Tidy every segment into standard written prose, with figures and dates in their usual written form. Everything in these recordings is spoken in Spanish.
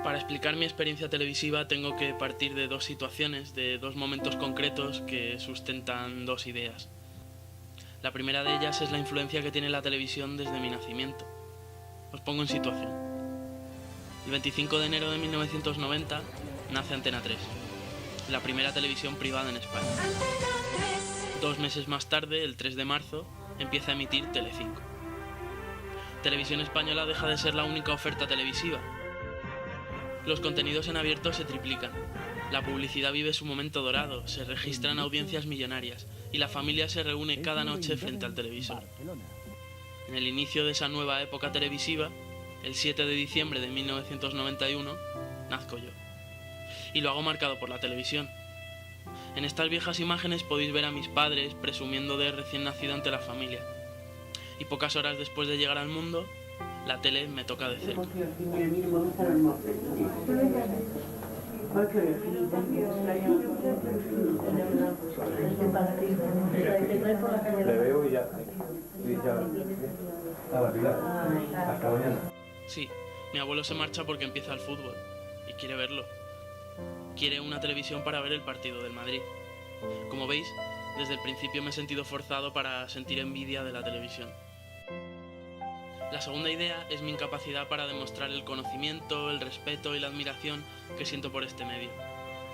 Para explicar mi experiencia televisiva tengo que partir de dos situaciones, de dos momentos concretos que sustentan dos ideas. La primera de ellas es la influencia que tiene la televisión desde mi nacimiento. Os pongo en situación. El 25 de enero de 1990 nace Antena 3, la primera televisión privada en España. 2 meses más tarde, el 3 de marzo, empieza a emitir Telecinco. Televisión Española deja de ser la única oferta televisiva. Los contenidos en abierto se triplican. La publicidad vive su momento dorado, se registran audiencias millonarias y la familia se reúne cada noche frente al televisor. En el inicio de esa nueva época televisiva, el 7 de diciembre de 1991, nazco yo. Y lo hago marcado por la televisión. En estas viejas imágenes podéis ver a mis padres presumiendo de recién nacido ante la familia. Y pocas horas después de llegar al mundo, la tele me toca de cerca. Le veo y ya. Hasta mañana. Sí, mi abuelo se marcha porque empieza el fútbol y quiere verlo. Quiere una televisión para ver el partido del Madrid. Como veis, desde el principio me he sentido forzado para sentir envidia de la televisión. La segunda idea es mi incapacidad para demostrar el conocimiento, el respeto y la admiración que siento por este medio.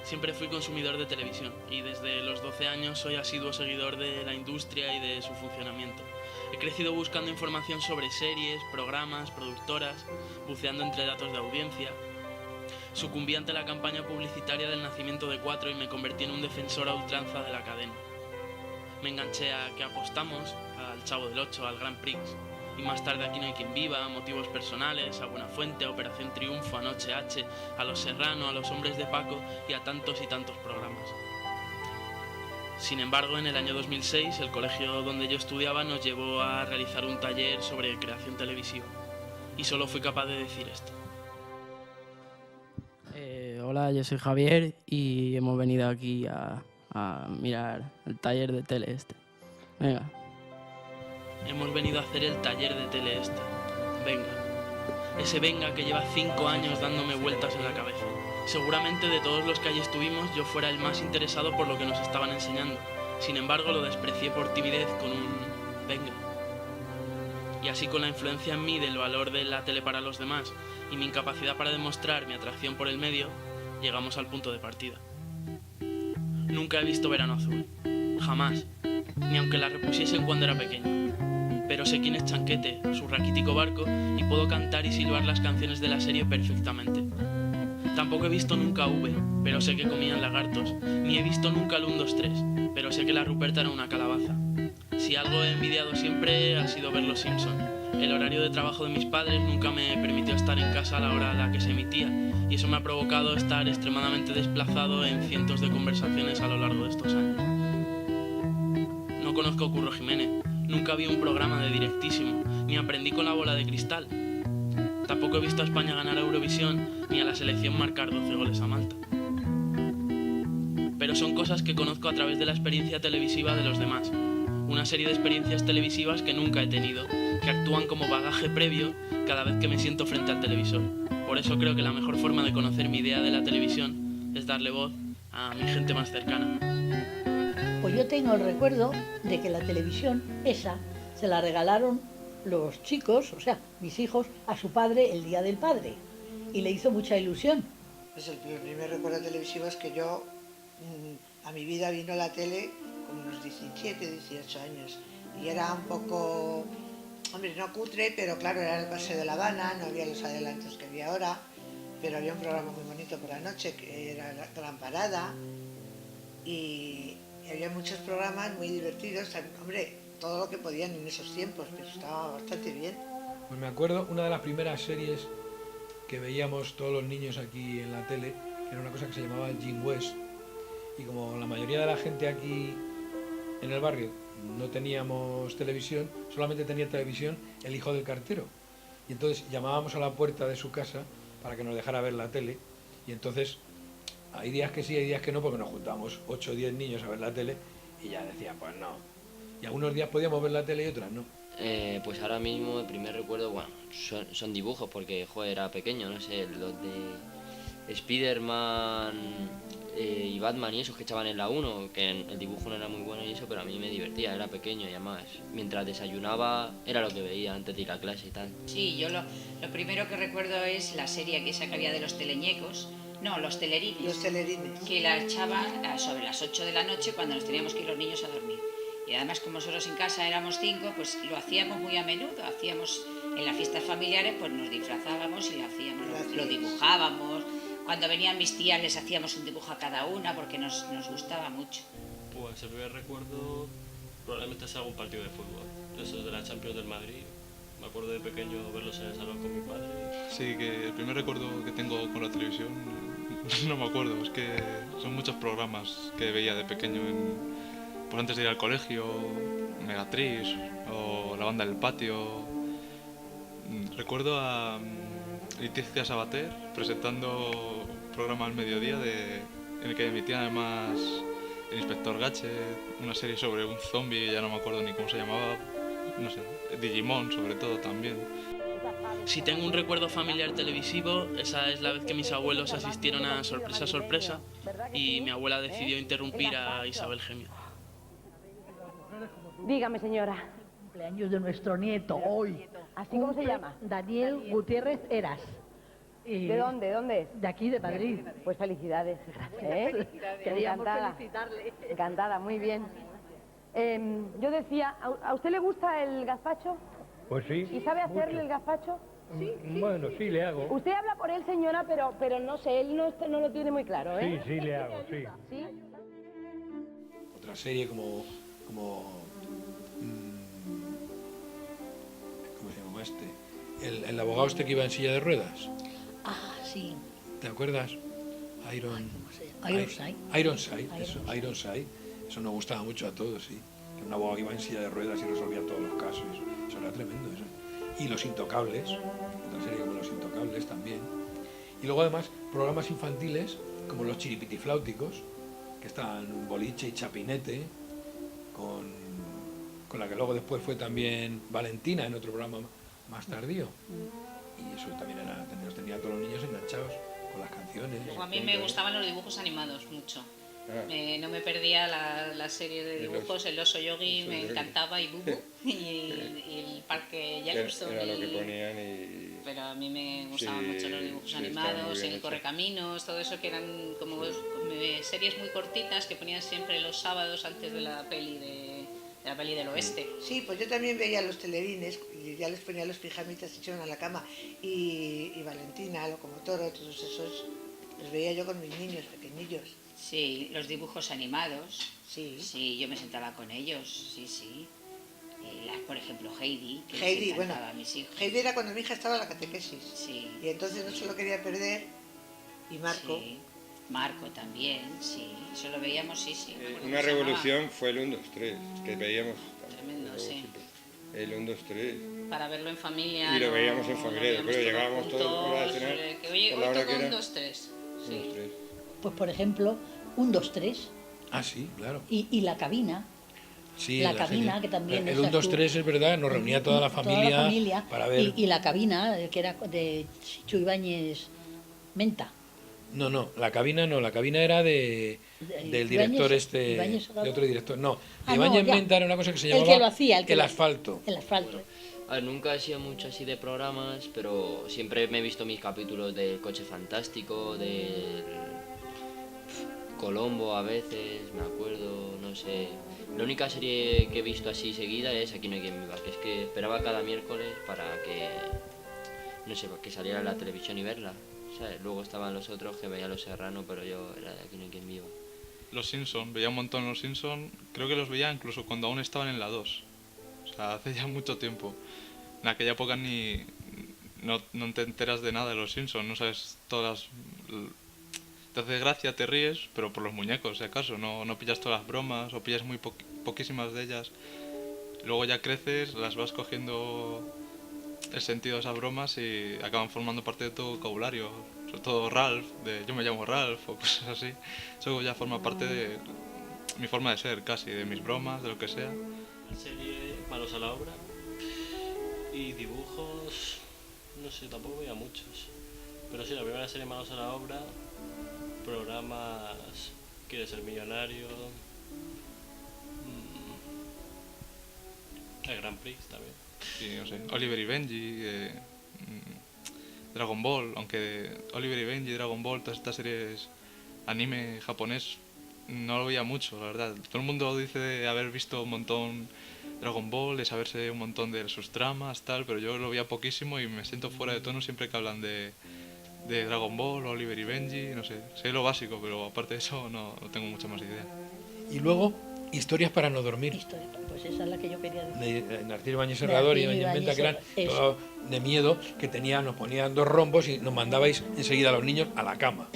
Siempre fui consumidor de televisión y desde los 12 años soy asiduo seguidor de la industria y de su funcionamiento. He crecido buscando información sobre series, programas, productoras, buceando entre datos de audiencia. Sucumbí ante la campaña publicitaria del nacimiento de Cuatro y me convertí en un defensor a ultranza de la cadena. Me enganché a ¿Qué apostamos?, al Chavo del Ocho, al Grand Prix. Y más tarde Aquí no hay quien viva, a Motivos personales, a Buenafuente, a Operación Triunfo, a Noche H, a Los Serrano, a Los Hombres de Paco y a tantos y tantos programas. Sin embargo, en el año 2006, el colegio donde yo estudiaba nos llevó a realizar un taller sobre creación televisiva. Y solo fui capaz de decir esto. Hola, yo soy Javier y hemos venido aquí a mirar el taller de tele este. Venga. Hemos venido a hacer el taller de tele este. Venga. Ese venga que lleva 5 años dándome vueltas en la cabeza. Seguramente de todos los que allí estuvimos yo fuera el más interesado por lo que nos estaban enseñando. Sin embargo lo desprecié por timidez con un venga. Y así con la influencia en mí del valor de la tele para los demás y mi incapacidad para demostrar mi atracción por el medio, llegamos al punto de partida. Nunca he visto Verano Azul. Jamás. Ni aunque la repusiesen cuando era pequeño. Pero sé quién es Chanquete, su raquítico barco, y puedo cantar y silbar las canciones de la serie perfectamente. Tampoco he visto nunca V, pero sé que comían lagartos, ni he visto nunca el 1, 2, 3, pero sé que la Ruperta era una calabaza. Si algo he envidiado siempre ha sido ver Los Simpson. El horario de trabajo de mis padres nunca me permitió estar en casa a la hora a la que se emitía, y eso me ha provocado estar extremadamente desplazado en cientos de conversaciones a lo largo de estos años. No conozco a Curro Jiménez. Nunca vi un programa de Directísimo, ni aprendí con la bola de cristal. Tampoco he visto a España ganar a Eurovisión, ni a la selección marcar 12 goles a Malta. Pero son cosas que conozco a través de la experiencia televisiva de los demás. Una serie de experiencias televisivas que nunca he tenido, que actúan como bagaje previo cada vez que me siento frente al televisor. Por eso creo que la mejor forma de conocer mi idea de la televisión es darle voz a mi gente más cercana. Pues yo tengo el recuerdo de que la televisión esa se la regalaron los chicos, o sea, mis hijos, a su padre el Día del Padre. Y le hizo mucha ilusión. Pues el primer recuerdo televisivo es que yo, a mi vida vino la tele con unos 17, 18 años. Y era un poco, hombre, no cutre, pero claro, era el Paseo de La Habana, no había los adelantos que había ahora, pero había un programa muy bonito por la noche, que era La Gran Parada. Y había muchos programas muy divertidos, hombre, todo lo que podían en esos tiempos, pero estaba bastante bien. Pues me acuerdo una de las primeras series que veíamos todos los niños aquí en la tele, que era una cosa que se llamaba Jim West, y como la mayoría de la gente aquí en el barrio no teníamos televisión, solamente tenía televisión el hijo del cartero, y entonces llamábamos a la puerta de su casa para que nos dejara ver la tele, y entonces hay días que sí, hay días que no, porque nos juntamos 8 o 10 niños a ver la tele y ya decía, pues no. Y algunos días podíamos ver la tele y otras no. Pues ahora mismo el primer recuerdo, bueno, son dibujos, porque joder, era pequeño, no sé, los de Spiderman y Batman y esos que echaban en la 1, que el dibujo no era muy bueno y eso, pero a mí me divertía, era pequeño y además mientras desayunaba era lo que veía antes de ir a clase y tal. Sí, yo lo primero que recuerdo es la serie que esa que había de los teleñecos, no, los telerines. Los telerines. Que la echaban sobre las 8 de la noche cuando nos teníamos que ir los niños a dormir. Y además como nosotros en casa éramos 5, pues lo hacíamos muy a menudo, hacíamos en las fiestas familiares, pues nos disfrazábamos y lo hacíamos, lo dibujábamos. Cuando venían mis tías les hacíamos un dibujo a cada una porque nos gustaba mucho. Pues el primer recuerdo probablemente sea algún partido de fútbol, esos de la Champions del Madrid. Me acuerdo de pequeño verlos en el salón con mi padre. Sí, que el primer recuerdo que tengo con la televisión no me acuerdo, es que son muchos programas que veía de pequeño pues antes de ir al colegio, Megatriz o La Banda del Patio. Recuerdo a Leticia Sabater presentando un programa al mediodía en el que emitían además El Inspector Gadget, una serie sobre un zombie, ya no me acuerdo ni cómo se llamaba, no sé, Digimon sobre todo también. Si tengo un recuerdo familiar televisivo, esa es la vez que mis abuelos asistieron a Sorpresa Sorpresa y mi abuela decidió interrumpir a Isabel Gemio. Dígame, señora. Cumpleaños de nuestro nieto hoy. ¿Así cómo se llama? Daniel Gutiérrez Eras. ¿De dónde? ¿Dónde es? De aquí, de Madrid. Pues felicidades. Queríamos Encantada. felicitarle. Encantada, muy bien. Yo decía, ¿a usted le gusta el gazpacho? Pues sí. ¿Y sabe hacerle mucho. el gazpacho? Sí. Bueno, sí, le hago. Usted habla por él, señora, pero no sé, él no lo tiene muy claro, ¿eh? Sí, le hago, sí. ¿Sí? Otra serie como ¿cómo se llama este? El abogado este que iba en silla de ruedas. Ah, sí. ¿Te acuerdas? Ironside. Ironside. Eso nos gustaba mucho a todos, sí. Que un abogado iba en silla de ruedas y resolvía todos los casos. Eso era tremendo. Eso. Y Los Intocables, otra serie como Los Intocables también. Y luego además programas infantiles como Los Chiripitifláuticos, que están Boliche y Chapinete, con la que luego después fue también Valentina en otro programa más tardío. Y eso también los tenía a todos los niños enganchados con las canciones. Luego a mí me gustaban los dibujos animados mucho. No me perdía la serie de dibujos, El Oso Yogi me encantaba y Bubu y el Parque Jackson. Era lo que ponían Pero a mí me gustaban mucho los dibujos animados, El Correcaminos, todo eso que eran como series muy cortitas que ponían siempre los sábados antes de la peli del oeste. Sí, pues yo también veía los telerines y ya les ponía los pijamitas hechos a la cama y Valentina, Locomotoro, todos esos los veía yo con mis niños pequeñillos. Sí, los dibujos animados. Sí, yo me sentaba con ellos, sí. Por ejemplo, Heidi, que Heidi, les encantaba bueno, a mis hijos. Heidi era cuando mi hija estaba en la catequesis. Sí. Y entonces no se lo quería perder. Y Marco. Sí. Marco también, sí. Eso lo veíamos, sí. Una revolución fue el 1, 2, 3, que veíamos. Tremendo, sí. El 1, 2, 3. Para verlo en familia. Y lo veíamos en familia, pero llegábamos todos por la cenar. Oye, hoy toca 1, 2, 3. Sí. 1, 2, 3. Pues por ejemplo, 1, 2, 3. Ah, sí, claro. Y La Cabina. Sí, La Cabina, que también el 1, 2, 3 es verdad, nos reunía toda la familia para ver. Y La Cabina, que era de Chicho Ibáñez Menta. No, La Cabina era del director Ibáñez de otro director. No, Ah, Ibáñez no, Menta era una cosa que se llamaba el que lo hacía, El Asfalto. El Asfalto. A ver, nunca he sido mucho así de programas, pero siempre me he visto mis capítulos del Coche Fantástico, del Colombo a veces, me acuerdo, no sé. La única serie que he visto así seguida es Aquí no hay quien viva, que es que esperaba cada miércoles para que, no sé, que saliera en la televisión y verla, ¿sabes? Luego estaban los otros que veía Los Serrano, pero yo era de Aquí no hay quien viva. Los Simpson, veía un montón Los Simpson, creo que los veía incluso cuando aún estaban en la 2. O sea, hace ya mucho tiempo. En aquella época no te enteras de nada de Los Simpson, no sabes todas las... Te hace gracia, te ríes, pero por los muñecos, si acaso, no pillas todas las bromas o pillas muy poquísimas de ellas. Luego ya creces, las vas cogiendo el sentido de esas bromas y acaban formando parte de tu vocabulario. Sobre todo Ralph, de yo me llamo Ralph o cosas así. Eso ya forma parte de mi forma de ser casi, de mis bromas, de lo que sea. La serie Manos a la obra y dibujos, no sé, tampoco veía muchos. Pero sí, la primera serie Manos a la Obra, programas ¿Quieres ser millonario? El Grand Prix también. Sí, no sé, Oliver y Benji, Dragon Ball, aunque Oliver y Benji, Dragon Ball, todas estas series anime japonés, no lo veía mucho, la verdad. Todo el mundo dice de haber visto un montón Dragon Ball, de saberse un montón de sus tramas, tal, pero yo lo veía poquísimo y me siento fuera de tono siempre que hablan de Dragon Ball, Oliver y Benji, no sé, sé lo básico, pero aparte de eso no tengo mucha más idea. Y luego, Historias para no dormir. Pues esa es la que yo quería decir. De Narciso Ibáñez Serrador y Doña Menta, que eran todo de miedo, que nos ponían 2 rombos y nos mandabais enseguida a los niños a la cama.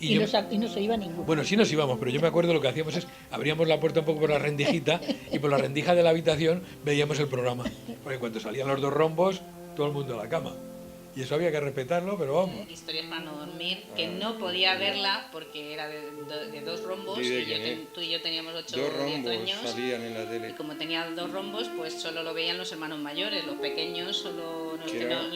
Y no se iba ninguno. Bueno, sí nos íbamos, pero yo me acuerdo lo que hacíamos es abríamos la puerta un poco por la rendijita y por la rendija de la habitación veíamos el programa. Porque cuando salían los 2 rombos, todo el mundo a la cama. Y eso había que respetarlo, pero vamos. Historias para no dormir, que no podía verla porque era de 2 rombos y tú y yo teníamos 8 o 10 años. Salían en la tele. Y como tenía 2 rombos, pues solo lo veían los hermanos mayores, los pequeños solo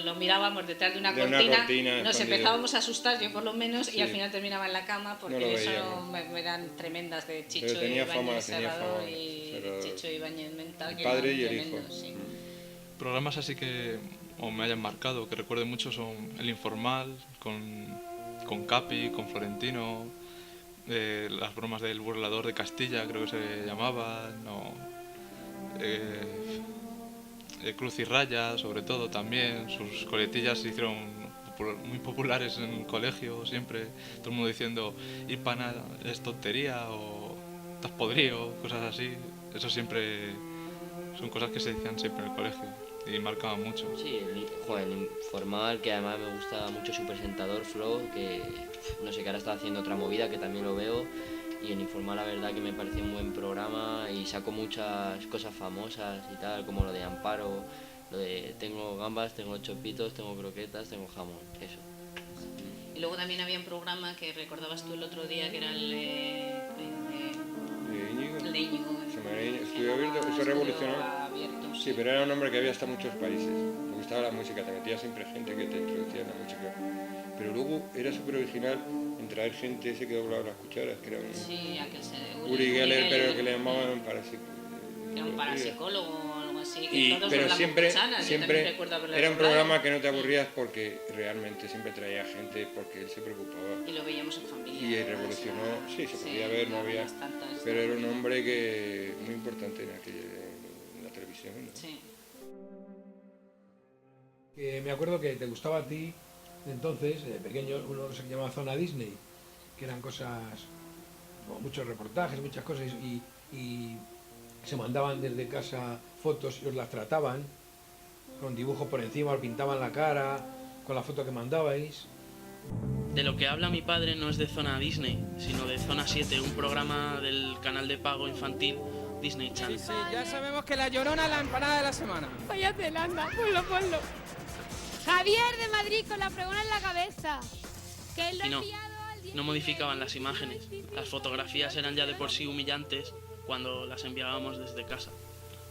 lo mirábamos detrás de una cortina, nos empezábamos a asustar, yo por lo menos, y al final terminaba en la cama porque eso eran tremendas de Chicho Ibáñez Serrador y Chicho Ibáñez Menta, que padre eran y el tremendos, hijo. sí. Programas así que o me hayan marcado, que recuerde mucho, son El Informal, con Capi, con Florentino, las bromas del burlador de Castilla, creo que se llamaba, Cruz y Raya, sobre todo también, sus coletillas se hicieron muy populares en el colegio, siempre, todo el mundo diciendo, ir pana es tontería, o estás podrido, cosas así, eso siempre son cosas que se decían siempre en el colegio. Y marcaba mucho. Sí, el Informal, que además me gusta mucho su presentador, Flo, que no sé, que ahora está haciendo otra movida, que también lo veo. Y el Informal, la verdad, que me pareció un buen programa y sacó muchas cosas famosas y tal, como lo de Amparo, lo de tengo gambas, tengo chopitos, tengo croquetas, tengo jamón, eso. Y luego también había un programa que recordabas tú el otro día, que era el de Íñigo. Estudio abierto, eso revolucionó. Sí, pero era un hombre que había hasta muchos países. Me gustaba la música, te metía siempre gente que te introducía en la música. Pero luego era súper original en traer gente ese que doblaba las cucharas, que era un Uri Geller, pero que le llamaban parapsicólogo o algo así. Que todos pero siempre era un programa que no te Sí. aburrías porque realmente siempre traía gente porque él se preocupaba. Y lo veíamos en familia. Y revolucionó, sí, se podía ver, no había, pero era un hombre que muy importante en la televisión, ¿no? Sí. Me acuerdo que te gustaba a ti, entonces, de pequeño, uno que se llamaba Zona Disney, que eran cosas, muchos reportajes, muchas cosas, y se mandaban desde casa fotos y os las trataban, con dibujos por encima, os pintaban la cara, con la foto que mandabais. De lo que habla mi padre no es de Zona Disney, sino de Zona 7, un programa del canal de pago infantil Disney Channel. Sí, ya sabemos que la Llorona es la empanada de la semana. Vaya telanda, ponlo. Javier de Madrid con la pregona en la cabeza. Que él lo Y no, enviado al día no modificaban las imágenes. Las fotografías eran ya de por sí humillantes cuando las enviábamos desde casa.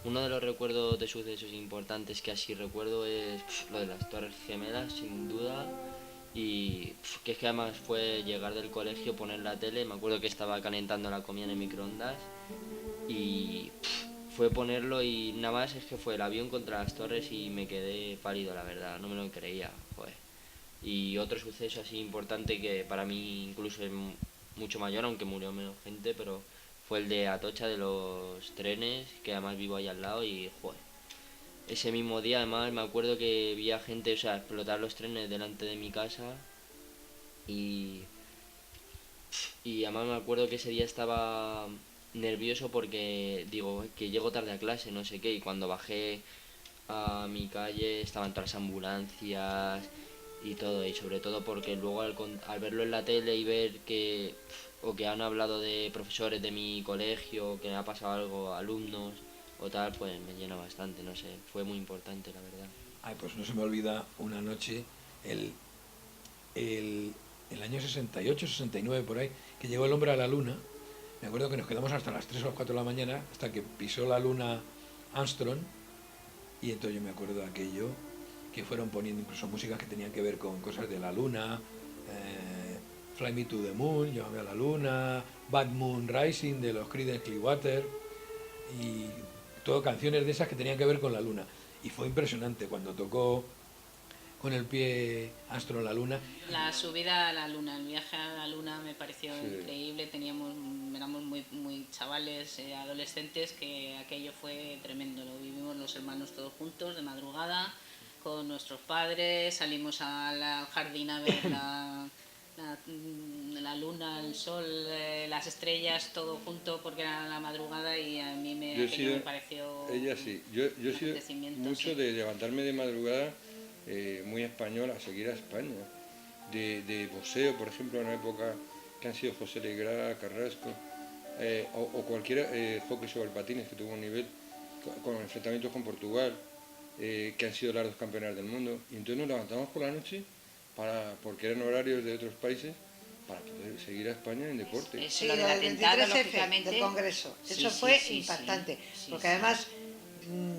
Uno de los recuerdos de sucesos importantes que así recuerdo es lo de las Torres Gemelas, sin duda. Y que es que además fue llegar del colegio, poner la tele, me acuerdo que estaba calentando la comida en el microondas y fue ponerlo y nada más es que fue el avión contra las torres y me quedé pálido, la verdad, no me lo creía, joder. Y otro suceso así importante que para mí incluso es mucho mayor, aunque murió menos gente, pero fue el de Atocha, de los trenes, que además vivo ahí al lado y joder. Ese mismo día además me acuerdo que vi a gente, o sea, explotar los trenes delante de mi casa y además me acuerdo que ese día estaba nervioso porque digo que llego tarde a clase, no sé qué, y cuando bajé a mi calle estaban todas las ambulancias y todo, y sobre todo porque luego al verlo en la tele y ver que han hablado de profesores de mi colegio, que me ha pasado algo, alumnos o tal, pues me llena bastante, no sé, fue muy importante, la verdad. Ay, pues no se me olvida una noche, el año 68, 69 por ahí, que llegó el hombre a la luna. Me acuerdo que nos quedamos hasta las 3 o las 4 de la mañana, hasta que pisó la luna Armstrong, y entonces yo me acuerdo de aquello, que fueron poniendo incluso músicas que tenían que ver con cosas de la luna, Fly Me to the Moon, Llévame a la Luna, Bad Moon Rising de los Creedence Clearwater, y todo canciones de esas que tenían que ver con la luna. Y fue impresionante cuando tocó Con el pie Astro en la Luna. La subida a la luna, el viaje a la luna me pareció increíble. Éramos muy chavales, adolescentes, que aquello fue tremendo. Lo vivimos los hermanos todos juntos de madrugada con nuestros padres, salimos al jardín a ver la luna, el sol, las estrellas, todo junto porque era la madrugada, y a mí me pareció... Ella sí, yo he sido mucho de levantarme de madrugada, muy español, a seguir a España. De boxeo, por ejemplo, en una época que han sido José Legrá, Carrasco, o cualquier hockey sobre patines que tuvo un nivel, con enfrentamientos con Portugal, que han sido las dos campeonas del mundo. Y entonces nos levantamos por la noche, porque eran horarios de otros países, para poder seguir a España en deporte. Sí, lo del 23F del Congreso, eso fue impactante, porque además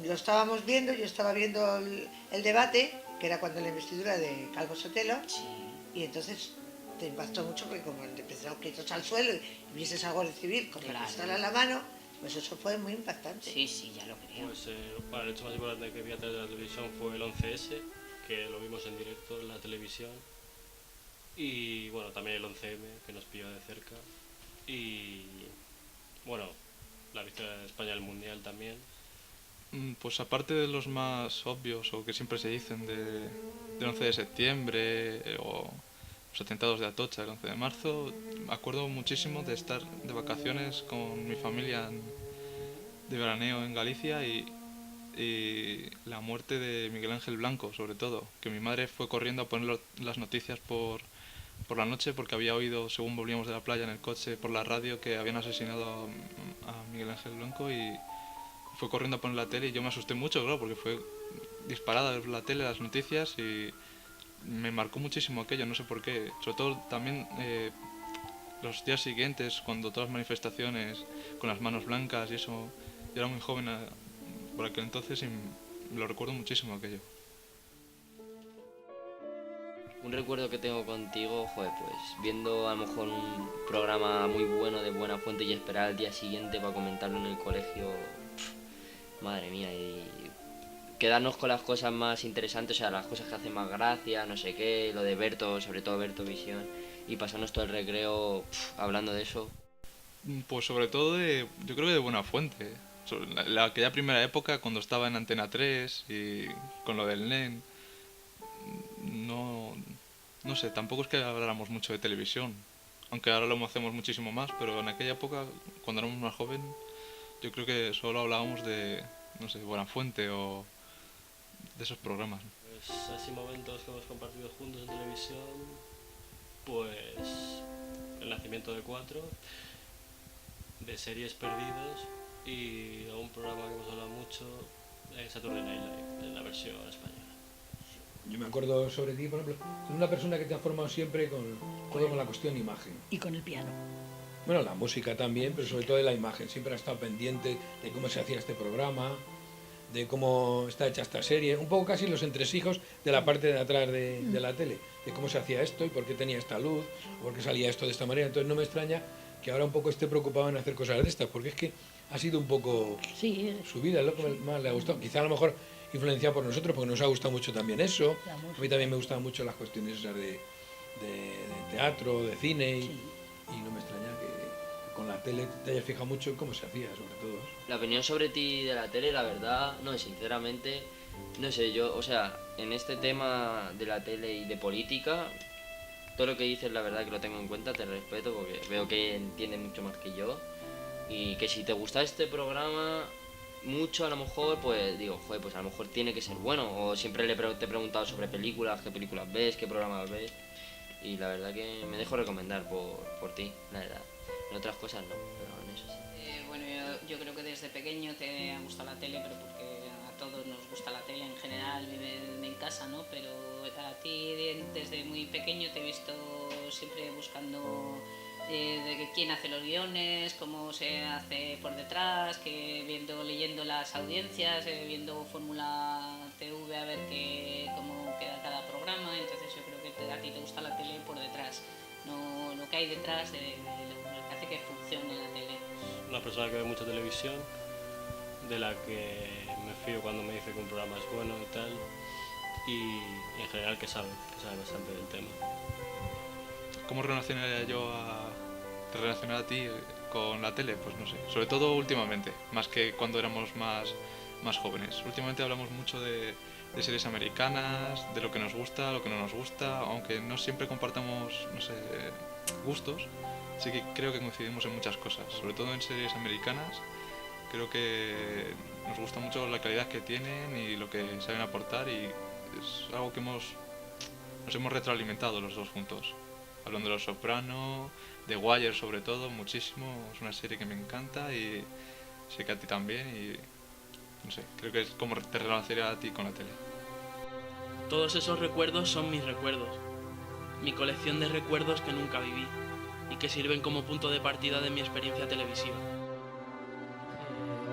lo estábamos viendo, yo estaba viendo el debate, que era cuando la investidura de Calvo Sotelo, y entonces te impactó mucho porque como empezaron quietos al suelo y vieses a Guardia Civil con la pistola en la mano, pues eso fue muy impactante. Sí, ya lo creo. Pues para el hecho más importante que vi a través de la televisión fue el 11S, que lo vimos en directo en la televisión, y bueno, también el 11M, que nos pilló de cerca, y bueno, la victoria de España en el Mundial también. Pues aparte de los más obvios o que siempre se dicen del 11 de septiembre o los atentados de Atocha el 11 de marzo, me acuerdo muchísimo de estar de vacaciones con mi familia de veraneo en Galicia y la muerte de Miguel Ángel Blanco, sobre todo, que mi madre fue corriendo a poner las noticias por la noche porque había oído, según volvíamos de la playa en el coche, por la radio que habían asesinado a Miguel Ángel Blanco, y fue corriendo a poner la tele y yo me asusté mucho, claro, porque fue disparada la tele, las noticias, y me marcó muchísimo aquello, no sé por qué. Sobre todo también los días siguientes, cuando todas las manifestaciones con las manos blancas y eso, yo era muy joven por aquel entonces y lo recuerdo muchísimo aquello. Un recuerdo que tengo contigo, pues viendo a lo mejor un programa muy bueno de Buena Fuente y esperar al día siguiente para comentarlo en el colegio, madre mía, y quedarnos con las cosas más interesantes, o sea, las cosas que hacen más gracia, no sé qué, lo de Berto, sobre todo Berto Visión, y pasarnos todo el recreo hablando de eso. Pues sobre todo yo creo que de Buena Fuente, aquella primera época cuando estaba en Antena 3 y con lo del NEN, no sé, tampoco es que habláramos mucho de televisión, aunque ahora lo hacemos muchísimo más, pero en aquella época, cuando éramos más jóvenes, yo creo que solo hablábamos de, no sé, Buena Fuente o de esos programas. Pues así momentos que hemos compartido juntos en televisión, pues el nacimiento de 4, de Series Perdidos y un programa que hemos hablado mucho, Saturday Night Live, en la versión española. Yo me acuerdo sobre ti, por ejemplo, una persona que te ha formado siempre con la cuestión imagen. Y con el piano. Bueno, la música también, pero sobre todo de la imagen. Siempre ha estado pendiente de cómo se hacía este programa, de cómo está hecha esta serie, un poco casi los entresijos de la parte de atrás de la tele, de cómo se hacía esto y por qué tenía esta luz, o por qué salía esto de esta manera. Entonces no me extraña que ahora un poco esté preocupado en hacer cosas de estas, porque es que ha sido un poco su vida, es lo que más le ha gustado. Quizá a lo mejor influenciado por nosotros, porque nos ha gustado mucho también eso. A mí también me gustaban mucho las cuestiones esas de teatro, de cine, y no me extraña que con la tele te hayas fijado mucho en cómo se hacía, sobre todo. La opinión sobre ti de la tele, la verdad, no, sinceramente, no sé, yo, o sea, en este tema de la tele y de política, todo lo que dices, la verdad que lo tengo en cuenta, te respeto, porque veo que entiendes mucho más que yo, y que si te gusta este programa mucho, a lo mejor, pues digo, joder, pues a lo mejor tiene que ser bueno, o siempre te he preguntado sobre películas, qué películas ves, qué programas ves, y la verdad que me dejo recomendar por ti, la verdad. En otras cosas no, pero en eso sí. Bueno, yo creo que desde pequeño te ha gustado la tele, pero porque a todos nos gusta la tele en general, viven en casa, ¿no? Pero a ti desde muy pequeño te he visto siempre buscando de quién hace los guiones, cómo se hace por detrás, leyendo las audiencias, viendo Fórmula TV a ver cómo hay detrás de lo que hace que funcione la tele. Una persona que ve mucha televisión, de la que me fío cuando me dice que un programa es bueno y tal, y en general que sabe bastante del tema. ¿Cómo te relacionaría a ti con la tele? Pues no sé, sobre todo últimamente, más que cuando éramos más jóvenes. Últimamente hablamos mucho de series americanas, de lo que nos gusta, lo que no nos gusta, aunque no siempre compartamos, no sé, gustos, sí que creo que coincidimos en muchas cosas, sobre todo en series americanas. Creo que nos gusta mucho la calidad que tienen y lo que saben aportar, y es algo que nos hemos retroalimentado los dos juntos. Hablando de Los Soprano, de Wire sobre todo, muchísimo, es una serie que me encanta y sé que a ti también, y no sé, creo que es como te relacionaría a ti con la tele. Todos esos recuerdos son mis recuerdos, mi colección de recuerdos que nunca viví y que sirven como punto de partida de mi experiencia televisiva.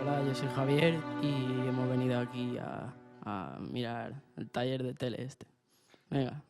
Hola, yo soy Javier y hemos venido aquí a mirar el taller de tele este. Venga.